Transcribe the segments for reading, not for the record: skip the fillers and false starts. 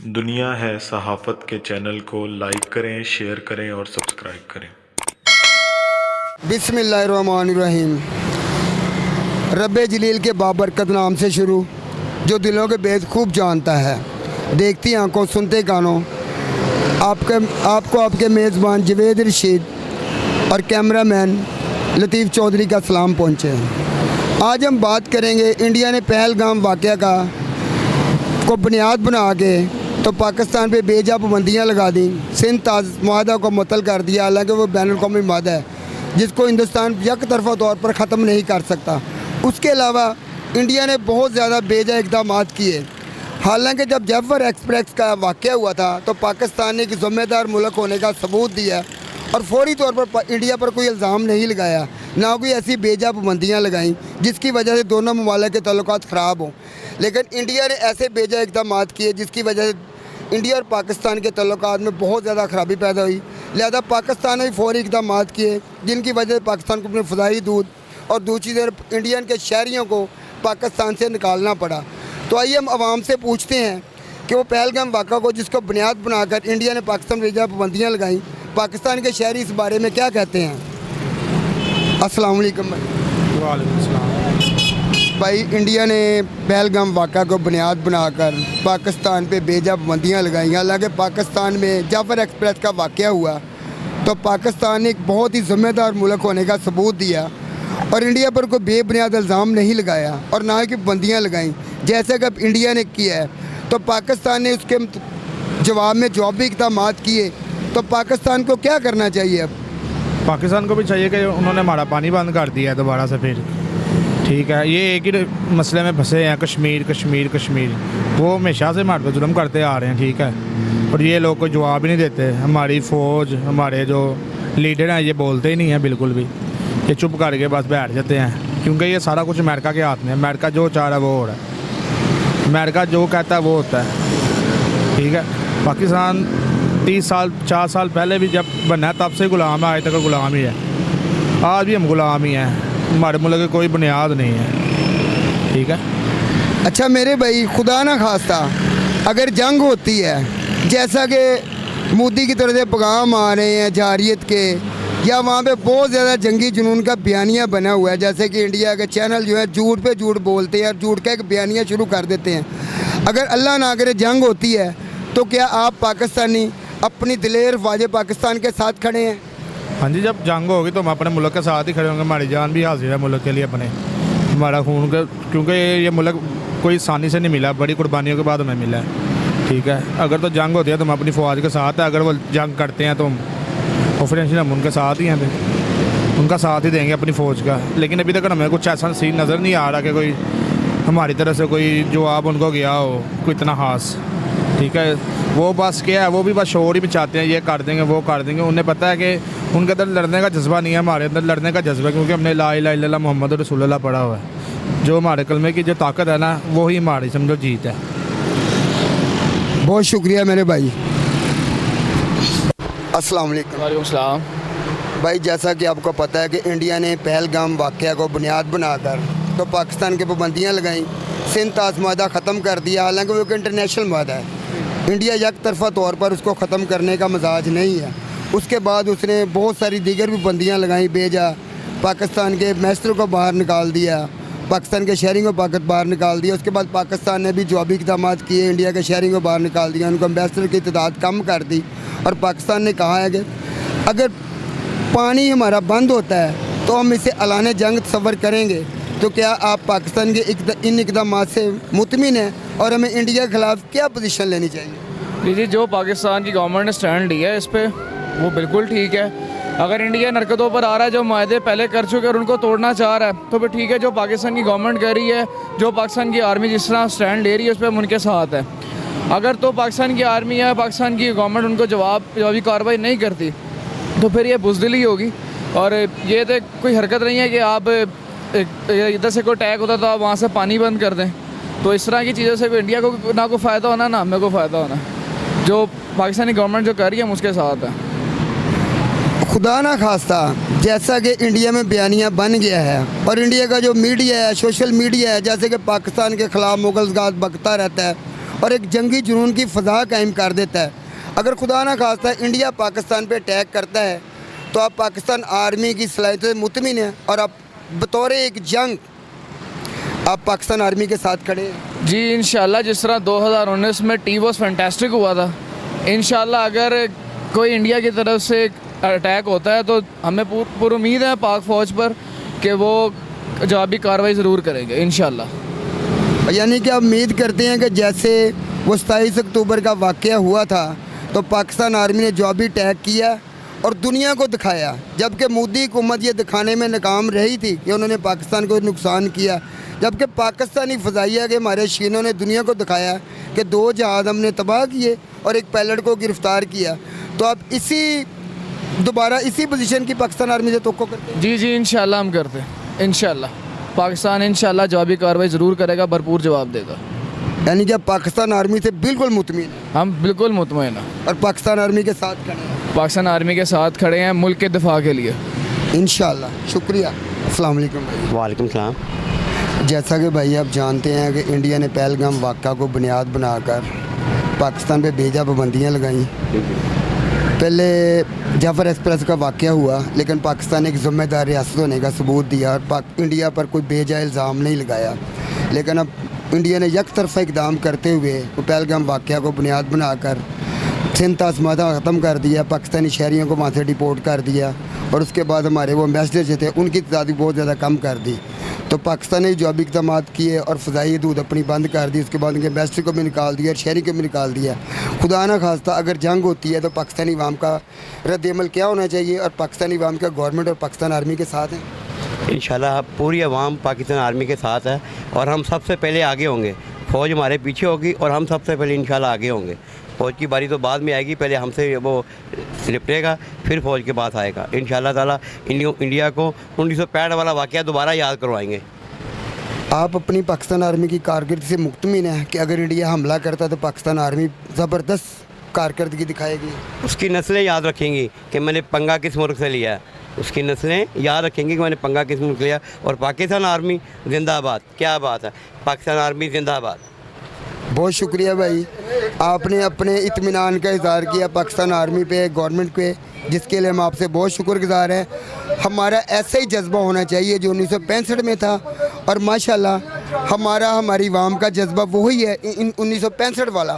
दुनिया है सहाफ़त के चैनल को लाइक करें, शेयर करें और सब्सक्राइब करें। बिस्मिल्लाहिर्रहमानिर्रहीम। रब्बे जलील के बाबरकत नाम से शुरू, जो दिलों के भेद खूब जानता है, देखती आंखों सुनते कानों। आपको आपके मेज़बान जवेद रशीद और कैमरामैन लतीफ़ चौधरी का सलाम पहुँचे। आज हम बात करेंगे इंडिया ने पहलगाम वाक़या को बुनियाद बना के तो पाकिस्तान पे बेजा पाबंदियाँ लगा दी, सिंध ताज़ मुआहदा को मुअत्तल कर दिया, हालांकि वो बैनुल-अक़वामी मुआहदा है जिसको हिंदुस्तान यक तरफ़ा तौर पर ख़त्म नहीं कर सकता। उसके अलावा इंडिया ने बहुत ज़्यादा बेजा इक़दाम किए। हालांकि जब जैफ़र एक्सप्रेस का वाक़या हुआ था तो पाकिस्तान ने एक ज़िम्मेदार मुल्क होने का सबूत दिया और फौरी तौर पर इंडिया पर कोई इल्ज़ाम नहीं लगाया, ना कोई ऐसी बेजा पाबंदियाँ लगाईं जिसकी वजह से दोनों ममालिक के ताल्लुकात ख़राब हों। लेकिन इंडिया ने ऐसे बेजा इक़दाम किए जिसकी वजह से इंडिया और पाकिस्तान के ताल्लुकात में बहुत ज़्यादा ख़राबी पैदा हुई। लिहाजा पाकिस्तान ने भी फौरी इक़दाम किए जिनकी वजह से पाकिस्तान को अपने फ़ज़ाई दूध और दूसरी तरफ इंडियन के शहरियों को पाकिस्तान से निकालना पड़ा। तो आइए हम आवाम से पूछते हैं कि वो पहलगाम वाक़ा को जिसको बुनियाद बनाकर इंडिया ने पाकिस्तान बेजा पाबंदियाँ लगाईं, पाकिस्तान के शहरी इस बारे में क्या कहते हैं। अस्सलाम वालेकुम वालेकुम सलाम। भाई, इंडिया ने पहलगाम वाक़ा को बुनियाद बनाकर पाकिस्तान पे बेजा पाबंदियाँ लगाई। हालांकि पाकिस्तान में जैफ़र एक्सप्रेस का वाक़या हुआ तो पाकिस्तान ने एक बहुत ही ज़िम्मेदार मुल्क होने का सबूत दिया और इंडिया पर कोई बेबुनियाद इल्ज़ाम नहीं लगाया और ना ही पाबंदियाँ लगाईं जैसे कि अब इंडिया ने किया है। तो पाकिस्तान ने उसके जवाब में जवाबी इक़दाम किए, तो पाकिस्तान को क्या करना चाहिए। अब पाकिस्तान को भी चाहिए कि उन्होंने हमारा पानी बंद कर दिया है दोबारा से फिर। ठीक है, ये एक ही मसले में फंसे हैं, कश्मीर कश्मीर कश्मीर। वो हमेशा से हमारे पर जुल्म करते आ रहे हैं, ठीक है, और ये लोग कोई जवाब ही नहीं देते। हमारी फ़ौज, हमारे जो लीडर हैं, ये बोलते ही नहीं हैं बिल्कुल भी, ये चुप करके बस बैठ जाते हैं, क्योंकि ये सारा कुछ अमेरिका के हाथ में है। अमेरिका जो चाह रहा है वो हो रहा है, अमेरिका जो कहता है वो होता है। ठीक है, पाकिस्तान 30 साल 4 साल पहले भी जब बना तब से गुलाम है, आज तक गुलाम ही है, आज भी हम गुलाम ही हैं। हमारे मुल्क की कोई बुनियाद नहीं है। ठीक है। अच्छा मेरे भाई, खुदा ना खास्ता अगर जंग होती है, जैसा कि मोदी की तरफ से पैगाम आ रहे हैं जारियत के, या वहाँ पे बहुत ज़्यादा जंगी जुनून का बयानिया बना हुआ है, जैसे कि इंडिया के चैनल जो है झूठ पे झूठ बोलते हैं और झूठ का एक बयानिया शुरू कर देते हैं। अगर अल्लाह ना करे जंग होती है तो क्या आप पाकिस्तानी अपनी दिलेर वाजे पाकिस्तान के साथ खड़े हैं। हाँ जी, जब जंग होगी तो हम अपने मुल्क के साथ ही खड़े होंगे। हमारी जान भी हाजिर है मुल्क के लिए अपने, हमारा खून का, क्योंकि ये मुल्क कोई आसानी से नहीं मिला, बड़ी कुर्बानियों के बाद हमें मिला है। ठीक है, अगर तो जंग होती है तो हम अपनी फ़ौज के साथ है, अगर वो जंग करते हैं तो हम ऑफरेंशियल हम उनके साथ ही हैं, फिर उनका साथ ही देंगे अपनी फ़ौज का। लेकिन अभी तक हमें कुछ ऐसा सीन नज़र नहीं आ रहा कि कोई हमारी तरफ से कोई जवाब उनको गया हो कोई इतना ख़ास। ठीक है, वो बस क्या है, वो भी बस शोर ही मचाते हैं, ये कर देंगे वो कर देंगे। उन्हें पता है कि उनके अंदर लड़ने का जज्बा नहीं है, हमारे अंदर लड़ने का जज्बा, क्योंकि हमने ला इलाहा इल्लल्लाह मोहम्मद रसूलुल्लाह पढ़ा हुआ है। जो हमारे कलमे की जो ताकत है ना, वो ही हमारी समझो जीत है। बहुत शुक्रिया मेरे भाई। अस्सलाम वालेकुम। वालेकुम सलाम। भाई, जैसा कि आपको पता है कि इंडिया ने पहलगाम वाक़या को बुनियाद बनाकर तो पाकिस्तान की पाबंदियाँ लगाईं, सिंध ताज़ मुआहदा ख़त्म कर दिया। हालांकि वो एक इंटरनेशनल मुआहदा है, इंडिया यक तरफ़ा तौर पर उसको ख़त्म करने का मजाज नहीं है। उसके बाद उसने बहुत सारी दीगर भी पाबंदियाँ लगाई, बेजा पाकिस्तान के मैस्टर को बाहर निकाल दिया, पाकिस्तान के शहरियों को बाहर निकाल दिया। उसके बाद पाकिस्तान ने भी जवाबी इक़दाम किए, इंडिया के शहरियों को बाहर निकाल दिया, उनको एम्बेसडर की तादाद कम कर दी। और पाकिस्तान ने कहा है कि अगर पानी हमारा बंद होता है तो हम इसे अलाने जंग तस्वर करेंगे। तो क्या आप पाकिस्तान के इन इक़दाम से मुतमिन हैं और हमें इंडिया के ख़िलाफ़ क्या पोजीशन लेनी चाहिए। जी, जो पाकिस्तान की गवर्नमेंट ने स्टैंड लिया है इस पर, वो बिल्कुल ठीक है। अगर इंडिया हरकतों पर आ रहा है, जो माहदे पहले कर चुके और उनको तोड़ना चाह रहा है, तो फिर ठीक है। जो पाकिस्तान की गवर्नमेंट कर रही है, जो पाकिस्तान की आर्मी जिस तरह स्टैंड ले रही है, उस पर हम उनके साथ है। अगर तो पाकिस्तान की आर्मी या पाकिस्तान की गवर्नमेंट उनको जवाबी कार्रवाई नहीं करती तो फिर ये बुज़दिली होगी। और ये तो कोई हरकत नहीं है कि आप इधर से कोई अटैक होता तो आप वहाँ से पानी बंद कर दें। तो इस तरह की चीज़ों से इंडिया को ना कोई फ़ायदा होना, ना हमें को फ़ायदा होना। जो पाकिस्तानी गवर्नमेंट जो कर रही है हम उसके साथ है। खुदा ना खास्ता जैसा कि इंडिया में बयानिया बन गया है और इंडिया का जो मीडिया है, सोशल मीडिया है, जैसे कि पाकिस्तान के ख़िलाफ़ मुग़लज़ात बकता रहता है और एक जंगी जुनून की फ़ज़ा कायम कर देता है। अगर खुदा ना खास्ता इंडिया पाकिस्तान पे अटैक करता है तो आप पाकिस्तान आर्मी की सलाहियतों से मुतमिन हैं और आप बतौर एक जंग आप पाकिस्तान आर्मी के साथ खड़े हैं। जी इंशाल्लाह, जिस तरह 2019 में टीवॉस फैंटास्टिक हुआ था, इंशाल्लाह अगर कोई इंडिया की तरफ से अटैक होता है तो हमें पूरी उम्मीद है पाक फ़ौज पर कि वो जवाबी कार्रवाई ज़रूर करेंगे इंशाल्लाह। यानी कि आप उम्मीद करते हैं कि जैसे वो 27 अक्टूबर का वाक़या हुआ था तो पाकिस्तान आर्मी ने जवाबी अटैक किया और दुनिया को दिखाया, जबकि मोदी हुकूमत ये दिखाने में नाकाम रही थी कि उन्होंने पाकिस्तान को नुकसान किया, जबकि पाकिस्तानी फ़ज़ाइया के हमारे शीनों ने दुनिया को दिखाया कि 2 जहाज़ हमने तबाह किए और एक पायलट को गिरफ़्तार किया। तो आप दोबारा इसी पोजीशन की पाकिस्तान आर्मी से तवक्को करते हैं? जी इंशाल्लाह हम करते हैं। इंशाल्लाह पाकिस्तान इंशाल्लाह जवाबी कार्रवाई ज़रूर करेगा, भरपूर जवाब देगा। यानी कि आप पाकिस्तान आर्मी से बिल्कुल मुतमिन हैं? हम बिल्कुल मुतमईन हैं और पाकिस्तान आर्मी के साथ खड़े हैं? पाकिस्तान आर्मी के साथ खड़े हैं मुल्क के दिफा के लिए इंशाल्लाह। शुक्रिया। अस्सलाम वालेकुम भाई। वालेकुम सलाम। जैसा कि भाई आप जानते हैं कि इंडिया ने पहलगाम वाक़ा को बुनियाद बनाकर पाकिस्तान पे बेजा पाबंदियाँ लगाई। पहले जाफ़र एक्सप्रेस का वाक़या हुआ, लेकिन पाकिस्तान ने एक ज़िम्मेदार रियासत होने का सबूत दिया और इंडिया पर कोई बेजा इल्ज़ाम नहीं लगाया। लेकिन अब इंडिया ने एक तरफा इकदाम करते हुए पहलगाम वाक़या को बुनियाद बनाकर सिंध ताज़मादा ख़त्म कर दिया, पाकिस्तानी शहरियों को वहाँ से डिपोर्ट कर दिया और उसके बाद हमारे वो एम्बेसडर जो थे उनकी तादाद बहुत ज़्यादा कम कर दी। तो पाकिस्तान ने जवाबी इक़दाम किए और फ़ज़ाई हदूद अपनी बंद कर दी। उसके बाद उनके एम्बेसडर को भी निकाल दिया और शहरी को भी निकाल दिया। खुदा ना खास्ता अगर जंग होती है तो पाकिस्तानी अवाम का रद्द-ए-अमल क्या होना चाहिए और पाकिस्तानी अवाम का गवर्नमेंट और पाकिस्तान आर्मी के साथ हैं? इंशाल्लाह पूरी अवाम पाकिस्तान आर्मी के साथ है और हम सबसे पहले आगे होंगे। फ़ौज हमारे पीछे होगी और हम सबसे पहले इंशाल्लाह आगे होंगे। फ़ौज की बारी तो बाद में आएगी, पहले हमसे वो निपटेगा, फिर फ़ौज के पास आएगा इंशाल्लाह ताला। इंडिया को 1965 वाला वाक़या दोबारा याद करवाएंगे। आप अपनी पाकिस्तान आर्मी की कारकर्दगी से मुतमिन हैं कि अगर इंडिया हमला करता तो पाकिस्तान आर्मी ज़बरदस्त कारकर्दगी दिखाएगी? उसकी नस्लें याद रखेंगी कि मैंने पंगा किस मुल्क से लिया है, उसकी नस्लें याद रखेंगी कि मैंने पंगा किस मुल्क से लिया। और पाकिस्तान आर्मी जिंदाबाद। क्या बात है, पाकिस्तान आर्मी जिंदाबाद। बहुत शुक्रिया भाई, आपने अपने इत्मीनान का इज़हार किया पाकिस्तान आर्मी पे, गवर्नमेंट पे, जिसके लिए हम आपसे बहुत शुक्रगुज़ार हैं। हमारा ऐसा ही जज्बा होना चाहिए जो 1965 में था और माशाल्लाह हमारी अवाम का जज्बा वही है 1965 वाला।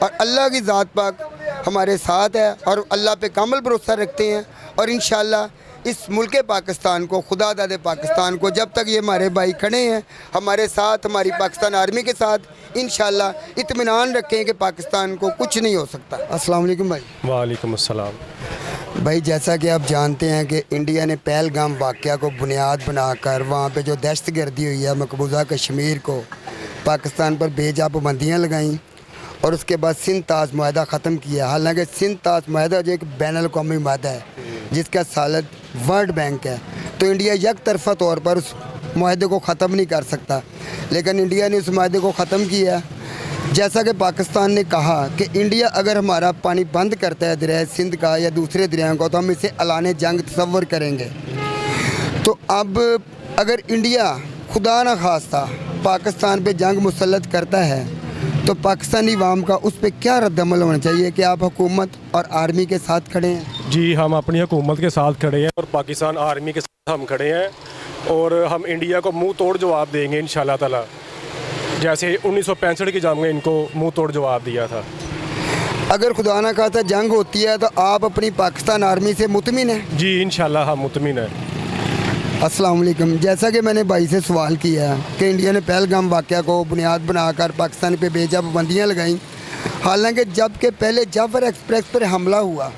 और अल्लाह की ज़ात पाक हमारे साथ है और अल्लाह पे कामिल भरोसा रखते हैं और इंशाल्लाह इस मुल्क पाकिस्तान को, खुदा दादे पाकिस्तान को, जब तक ये हमारे भाई खड़े हैं हमारे साथ, हमारी पाकिस्तान आर्मी के साथ, इंशाल्लाह इत्मीनान रखें कि पाकिस्तान को कुछ नहीं हो सकता। अस्सलाम वालेकुम भाई। वालेकुम अस्सलाम। भाई जैसा कि आप जानते हैं कि इंडिया ने पहलगाम वाक़या को बुनियाद बनाकर वहाँ पे जो दहशतगर्दी हुई है मकबूजा कश्मीर को पाकिस्तान पर बेजा पाबंदियाँ लगाईं और उसके बाद सिंध ताज़ माहिदा ख़त्म किया। हालांकि सिंध ताज़ माहिदा जो एक बैनुल-अक़वामी माहिदा है जिसका सालत वर्ल्ड बैंक है, तो इंडिया एक तरफ़ा तौर पर उस माहिदे को ख़त्म नहीं कर सकता, लेकिन इंडिया ने उस माहिदे को ख़त्म किया। जैसा कि पाकिस्तान ने कहा कि इंडिया अगर हमारा पानी बंद करता है दरिया सिंध का या दूसरे दरियाओं का तो हम इसे ऐलान जंग तस्वर करेंगे। तो अब अगर इंडिया खुदा न खास्ता पाकिस्तान पे जंग मुसल्लत करता है तो पाकिस्तानी अवाम का उस पर क्या रद्दमल होना चाहिए कि आप हुकूमत और आर्मी के साथ खड़े हैं? जी हम अपनी हुकूमत के साथ खड़े हैं और पाकिस्तान आर्मी के साथ हम खड़े हैं और हम इंडिया को मुंह तोड़ जवाब देंगे इंशाल्लाह ताला, जैसे 1965 की जंग में इनको मुंह तोड़ जवाब दिया था। अगर खुदा ना खास्ता जंग होती है तो आप अपनी पाकिस्तान आर्मी से मुतमिन हैं? जी इंशाल्लाह हम मुतमिन हैं। अस्सलाम वालेकुम। जैसा कि मैंने भाई से सवाल किया कि इंडिया ने पहलगाम वाक़या को बुनियाद बनाकर पाकिस्तान पे बेजा पाबंदियाँ लगाईं, हालांकि जबकि पहले जाफ़र एक्सप्रेस पर हमला हुआ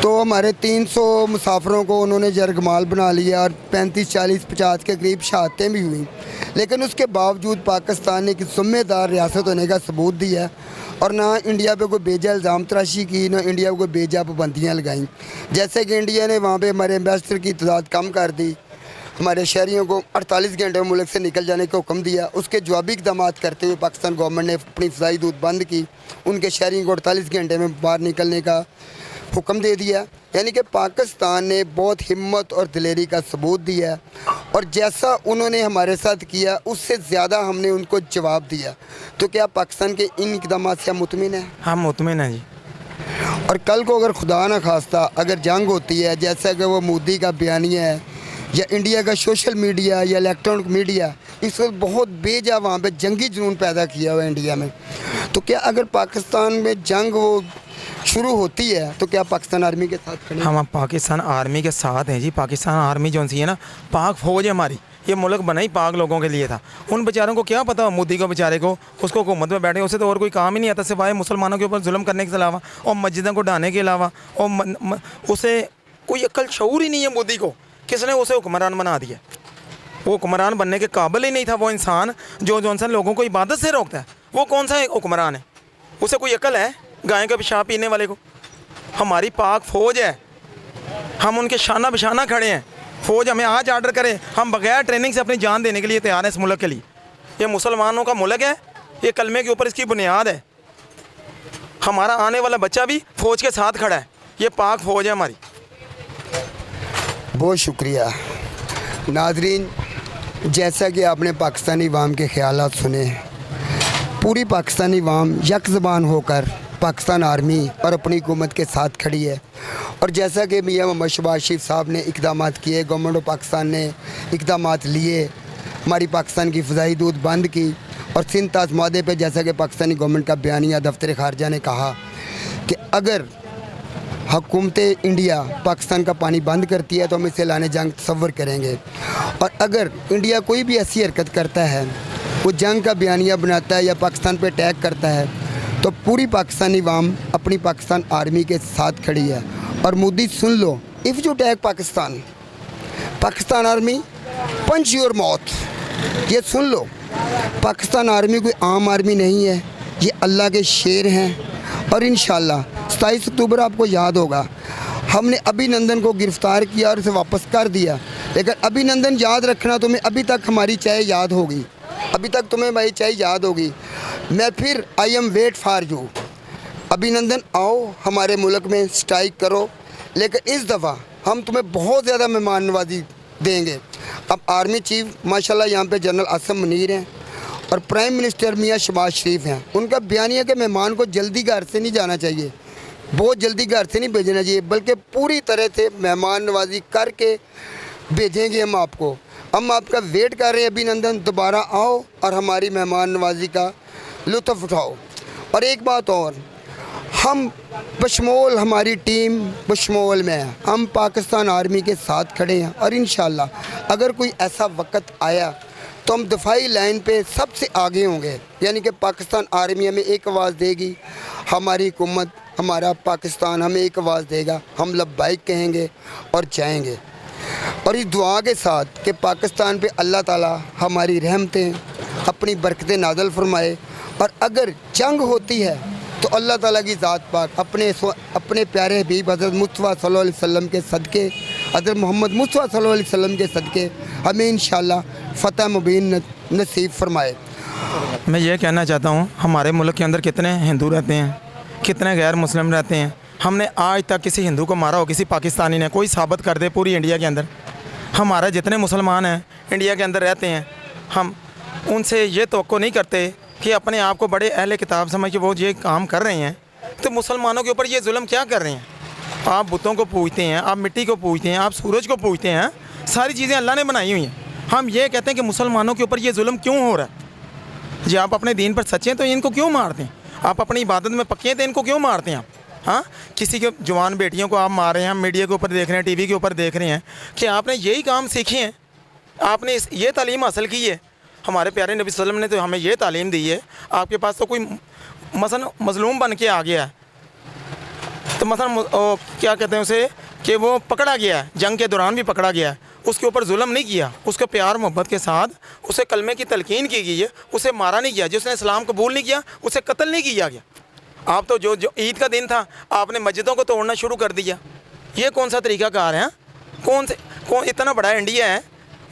तो हमारे 300 मुसाफिरों को उन्होंने जरगमाल बना लिया और 35, 40, 50 के करीब शहादतें भी हुई, लेकिन उसके बावजूद पाकिस्तान ने एक ज़िम्मेदार रियासत होने का सबूत दिया और ना इंडिया पे कोई बेजा इल्ज़ाम तराशी की, ना इंडिया को कोई बेजा पाबंदियाँ लगाईं। जैसे कि इंडिया ने वहाँ पे हमारे एम्बेसडर की तादाद कम कर दी, हमारे शहरियों को 48 घंटे में मुल्क से निकल जाने का हुक्म दिया। उसके जवाबी इक़दाम करते हुए पाकिस्तान गवर्नमेंट ने अपनी फ़ज़ाई हदूद बंद की, उनके शहरियों को 48 घंटे में बाहर निकलने का हुक्म दे दिया। यानी कि पाकिस्तान ने बहुत हिम्मत और दिलेरी का सबूत दिया और जैसा उन्होंने हमारे साथ किया उससे ज़्यादा हमने उनको जवाब दिया। तो क्या पाकिस्तान के इन इक़दाम से हम मुतमिन हैं? हम मुतमिन हैं जी। और कल को अगर खुदा न खास्ता अगर जंग होती है, जैसा कि वो मोदी का बयानिया है या इंडिया का सोशल मीडिया या इलेक्ट्रॉनिक मीडिया इस वक्त बहुत बेजा वहाँ पे जंगी जुनून पैदा किया हुआ है इंडिया में, तो क्या अगर पाकिस्तान में जंग वो शुरू होती है तो क्या पाकिस्तान आर्मी के साथ खड़े? हम पाकिस्तान आर्मी के साथ हैं जी। पाकिस्तान आर्मी जो सी है ना, पाक फौज है हमारी। ये मुल्क बना ही पाक लोगों के लिए था। उन बेचारों को क्या पता, मोदी को बेचारे को, उसको हुकूमत में बैठे, उसे तो और कोई काम ही नहीं आता सिवाय मुसलमानों के ऊपर जुल्म करने के अलावा और मस्जिदों को ढाने के अलावा। और उसे कोई अक्ल शऊर ही नहीं है मोदी को। किसने उसे हुक्मरान बना दिया? वो हुक्मरान बनने के काबिल ही नहीं था। वो इंसान जो इंसान लोगों को इबादत से रोकता है, वो कौन सा हुक्मरान है? उसे कोई अक्ल है गाय का पेशाब पीने वाले को? हमारी पाक फ़ौज है, हम उनके शाना बिशाना खड़े हैं। फ़ौज हमें आज आर्डर करे, हम बगैर ट्रेनिंग से अपनी जान देने के लिए तैयार हैं इस मुल्क के लिए। ये मुसलमानों का मुल्क है, ये कलमे के ऊपर इसकी बुनियाद है। हमारा आने वाला बच्चा भी फ़ौज के साथ खड़ा है। ये पाक फ़ौज है हमारी। बहुत शुक्रिया नाज़रीन, जैसा कि आपने पाकिस्तानी अवाम के ख़यालात सुने, पूरी पाकिस्तानी अवाम यक ज़बान होकर पाकिस्तान आर्मी और अपनी हुकूमत के साथ खड़ी है। और जैसा कि मियां मोहम्मद शहबाज शरीफ साहब ने इक़दाम किए, गवर्नमेंट ऑफ पाकिस्तान ने इक़दाम लिए, हमारी पाकिस्तान की फ़िज़ाई दूध बंद की और सिंध ताज़ मादे पर जैसा कि पाकिस्तानी गवर्नमेंट का बयानिया दफ्तर ख़ारजा ने कहा कि अगर हुकूमत इंडिया पाकिस्तान का पानी बंद करती है तो हम इसे लाने जंग तसव्वुर करेंगे। और अगर इंडिया कोई भी ऐसी हरकत करता है, वो जंग का बयानिया बनाता है या पाकिस्तान पे अटैक करता है, तो पूरी पाकिस्तानी अवाम अपनी पाकिस्तान आर्मी के साथ खड़ी है। और मोदी सुन लो, if you attack Pakistan, Pakistan army punch your मौत। ये सुन लो, पाकिस्तान आर्मी कोई आम आर्मी नहीं है, ये अल्लाह के शेर हैं। और इंशाअल्लाह 27 अक्टूबर आपको याद होगा, हमने अभिनंदन को गिरफ़्तार किया और उसे वापस कर दिया। लेकिन अभिनंदन याद रखना, तुम्हें अभी तक हमारी चाय याद होगी, अभी तक तुम्हें भाई चाय याद होगी। मैं फिर I am wait for you. अभिनंदन आओ हमारे मुल्क में स्ट्राइक करो, लेकिन इस दफ़ा हम तुम्हें बहुत ज़्यादा मेहमान नवाजी देंगे। अब आर्मी चीफ माशाल्लाह यहाँ पे जनरल आसिम मुनीर हैं और प्राइम मिनिस्टर मियां शहबाज शरीफ हैं। उनका बयान है कि मेहमान को जल्दी घर से नहीं जाना चाहिए, बहुत जल्दी घर से नहीं भेजना चाहिए, बल्कि पूरी तरह से मेहमान नवाजी करके भेजेंगे हम आपको। हम आपका वेट कर रहे हैं अभिनंदन, दोबारा आओ और हमारी मेहमान नवाजी का लुत्फ़ उठाओ। और एक बात और, हम बशमोल हमारी टीम बशमोल में है, हम पाकिस्तान आर्मी के साथ खड़े हैं। और इंशाअल्लाह अगर कोई ऐसा वक्त आया तो हम दफाई लाइन पे सबसे आगे होंगे, यानी कि पाकिस्तान आर्मी हमें एक आवाज़ देगी, हमारी हुकूमत हमारा पाकिस्तान हमें एक आवाज़ देगा, हम लब्बाइक कहेंगे और जाएंगे। और इस दुआ के साथ कि पाकिस्तान पे अल्लाह ताला हमारी रहमतें अपनी बरकतें नाज़िल फरमाए। और अगर जंग होती है तो अल्लाह ताला की ज़ात पाक अपने प्यारे हबीब हज़रत मुस्तफ़ा सल्लल्लाहु अलैहि वसल्लम के सदक़े, हज़रत मोहम्मद मुस्तफ़ा सल्लल्लाहु अलैहि वसल्लम के सदक़े हमें इंशाअल्लाह फ़तह मुबीन नसीब फरमाए। मैं ये कहना चाहता हूँ, हमारे मुल्क के अंदर कितने हिंदू रहते हैं, कितने गैर मुस्लिम रहते हैं। हमने आज तक किसी हिंदू को मारा हो किसी पाकिस्तानी ने? कोई साबित कर दे पूरी इंडिया के अंदर। हमारे जितने मुसलमान हैं इंडिया के अंदर रहते हैं, हम उनसे ये तवक्को नहीं करते कि अपने आप को बड़े अहले किताब समझ के वो ये काम कर रहे हैं, तो मुसलमानों के ऊपर ये जुल्म क्या कर रहे हैं? आप बुतों को पूजते हैं, आप मिट्टी को पूजते हैं, आप सूरज को पूजते हैं, सारी चीज़ें अल्लाह ने बनाई हुई हैं। हम ये कहते हैं कि मुसलमानों के ऊपर ये जुल्म क्यों हो रहा है? जी आप अपने दीन पर सच्चे हैं तो इनको क्यों मारते हैं? आप अपनी इबादत में पक्के हैं तो इनको क्यों मारते हैं आप? हाँ, किसी के जवान बेटियों को आप मार रहे हैं, हम मीडिया के ऊपर देख रहे हैं, टीवी के ऊपर देख रहे हैं कि आपने यही काम सीखे हैं, आपने ये तालीम हासिल की है। हमारे प्यारे नबी सल्लल्लाहु अलैहि वसल्लम ने तो हमें ये तालीम दी है। आपके पास तो कोई मसलन मज़लूम बन के आ गया है, तो मसलन क्या कहते हैं उसे, कि वो पकड़ा गया है, जंग के दौरान भी पकड़ा गया है, उसके ऊपर जुल्म नहीं किया, उसके प्यार मोहब्बत के साथ उसे कलमे की तलकीन की गई है, उसे मारा नहीं गया। जिसने इस्लाम कबूल नहीं किया उसे कत्ल नहीं किया गया। आप तो जो ईद का दिन था आपने मस्जिदों को तोड़ना शुरू कर दिया। ये कौन सा तरीक़ाकार है? कौन इतना बड़ा इंडिया है,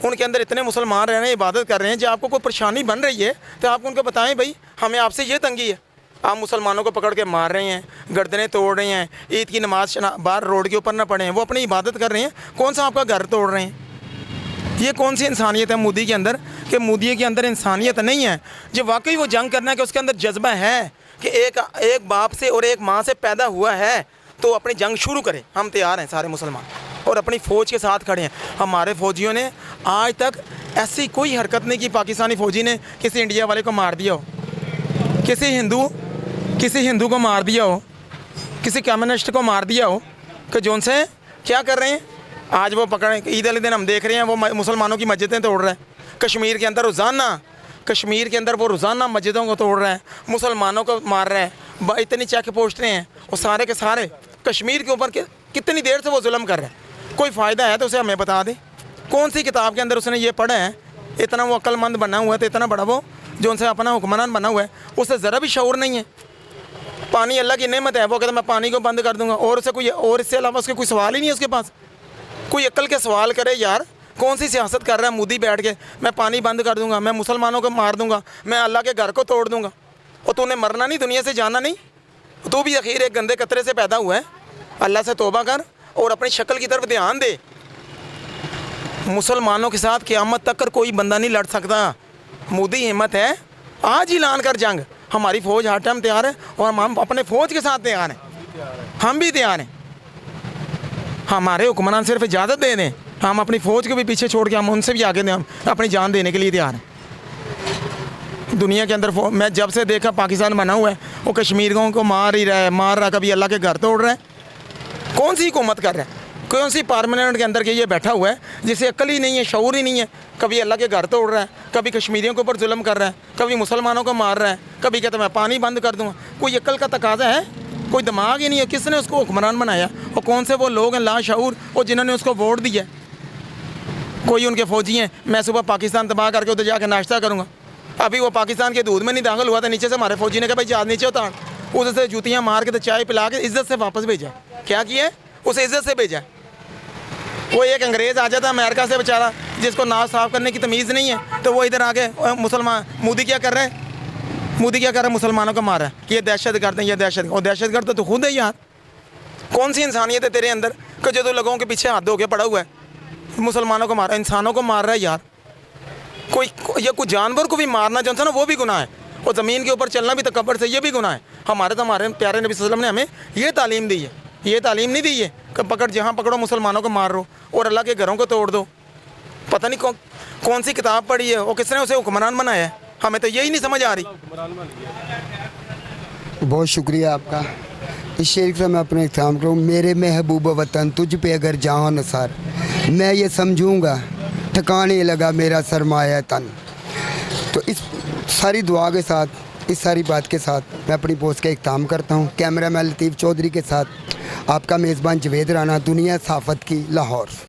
उनके अंदर इतने मुसलमान रह रहे हैं, इबादत कर रहे हैं। जब आपको कोई परेशानी बन रही है तो आप उनको बताएं भाई हमें आपसे ये तंगी है। आप मुसलमानों को पकड़ के मार रहे हैं, गर्दनें तोड़ रहे हैं, ईद की नमाज बाहर रोड के ऊपर ना पढ़े हैं, वो अपनी इबादत कर रहे हैं, कौन सा आपका घर तोड़ रहे हैं? ये कौन सी इंसानियत है मोदी के अंदर कि मोदी के अंदर इंसानियत नहीं है? जो वाकई वो जंग करना है कि उसके अंदर जज्बा है कि एक बाप से और एक माँ से पैदा हुआ है तो अपनी जंग शुरू करें। हम तैयार हैं सारे मुसलमान और अपनी फ़ौज के साथ खड़े हैं। हमारे फ़ौजियों ने आज तक ऐसी कोई हरकत नहीं की पाकिस्तानी फ़ौजी ने किसी इंडिया वाले को मार दिया हो, किसी हिंदू को मार दिया हो, किसी कम्युनिस्ट को मार दिया हो कि जो उनसे क्या कर रहे हैं। आज वो पकड़े ईद वाले दिन हम देख रहे हैं वो मुसलमानों की मस्जिदें तोड़ रहा है। कश्मीर के अंदर वो रोज़ाना मस्जिदों को तोड़ रहा है, मुसलमानों को मार रहा है। इतनी चेक पोस्टें हैं वो सारे के सारे कश्मीर के ऊपर कितनी देर से वो जुल्म कर रहा है। कोई फ़ायदा है तो उसे हमें बता दे, कौन सी किताब के अंदर उसने ये पढ़ा है? इतना वो अक्लमंद बना हुआ है तो इतना बड़ा वो जो उनसे अपना हुक्मरान बना हुआ है उससे ज़रा भी शऊर नहीं है। पानी अल्लाह की नेमत है, वो कहता मैं पानी को बंद कर दूंगा और उसे कोई और इससे अलावा उसके कोई सवाल ही नहीं है उसके पास। कोई अक्ल के सवाल करे यार, कौन सी सियासत कर रहा है मोदी बैठ के? मैं पानी बंद कर दूंगा, मैं मुसलमानों को मार दूंगा, मैं अल्लाह के घर को तोड़ दूंगा। और तूने मरना नहीं, दुनिया से जाना नहीं, तू भी आखिर एक गंदे कतरे से पैदा हुआ है। अल्लाह से तौबा कर और अपनी शक्ल की तरफ ध्यान दे। मुसलमानों के साथ क़यामत तक कर कोई बंदा नहीं लड़ सकता। मोदी हिम्मत है आज ही ऐलान कर जंग। हमारी फ़ौज हर टाइम तैयार है और हम अपने फ़ौज के साथ तैयार हैं, हम भी तैयार हैं। हमारे हुक्मरान सिर्फ इजाज़त दे दें, हम अपनी फ़ौज को भी पीछे छोड़ के हम उनसे भी आगे दें, हम अपनी जान देने के लिए तैयार हैं। दुनिया के अंदर मैं जब से देखा पाकिस्तान बना हुआ है वो कश्मीरियों को मार ही रहा है, कभी अल्लाह के घर तोड़ रहा है। कौन सी हुकूमत कर रहा है? कौन सी पार्लियामेंट के अंदर के ये बैठा हुआ है जिसे अक्ल ही नहीं है, शऊर ही नहीं है? कभी अल्लाह के घर तोड़ रहा है, कभी कश्मीरियों के ऊपर जुल्म कर रहा है, कभी मुसलमानों को मार रहा है, कभी कहता मैं पानी बंद कर दूँगा। कोई अक्ल का तकाजा है? कोई दिमाग ही नहीं है। किसने उसको हुक्मरान बनाया? और कौन से वो लोग हैं लाशऊर और जिन्होंने उसको वोट दिया? कोई उनके फ़ौजी हैं, मैं सुबह पाकिस्तान तबाह करके उधर जाकर नाश्ता करूँगा। अभी वो पाकिस्तान के दूध में नहीं दाखिल हुआ था, नीचे से हमारे फ़ौजी ने कहा भाई जहाज़ नीचे उतार, उधर जूतियाँ मार के तो चाय पिला के इज़्ज़त से वापस भेजा। क्या किया? उसे इज़्ज़त से भेजा। वो एक अंग्रेज़ आ जाता अमेरिका से बेचारा, जिसको नाव साफ़ करने की तमीज़ नहीं है, तो वो इधर आके मुसलमान मोदी क्या कर रहे हैं? मोदी क्या कर रहा है? मुसलमानों को मार रहा है कि ये दहशतगर्द हैं, ये दहशत। और दहशतगर्द तो खुद है यार। कौन सी इंसानियत है तेरे अंदर कि जो तो लोगों के पीछे हाथ धो के पड़ा हुआ है? मुसलमानों को मार रहा है, इंसानों को मार रहा है यार। कोई जानवर को भी मारना जो है ना वो भी गुनाह है, और ज़मीन के ऊपर चलना भी तकब्बर से ये भी गुनाह है। हमारे प्यारे नबी सल्लल्लाहु अलैहि वसल्लम ने हमें ये तालीम दी है, ये तालीम नहीं दी है कि पकड़ जहाँ पकड़ो मुसलमानों को मार दो और अल्लाह के घरों को तोड़ दो। पता नहीं कौन सी किताब पढ़ी है और किसने उसे हुक्मरान बनाया है? हमें तो यही नहीं समझ आ रही। बहुत शुक्रिया आपका। इस शेर से मैं अपने इख्तिताम करूँ। मेरे महबूब वतन तुझ पे अगर जहाँ नसार, मैं ये समझूँगा ठिकाने लगा मेरा सरमाया तन। तो इस सारी दुआ के साथ, इस सारी बात के साथ मैं अपनी पोस्ट का इख्तिताम करता हूँ। कैमरामैन लतीफ़ चौधरी के साथ आपका मेज़बान जवेद राना, दुनिया सहाफ़त की, लाहौर।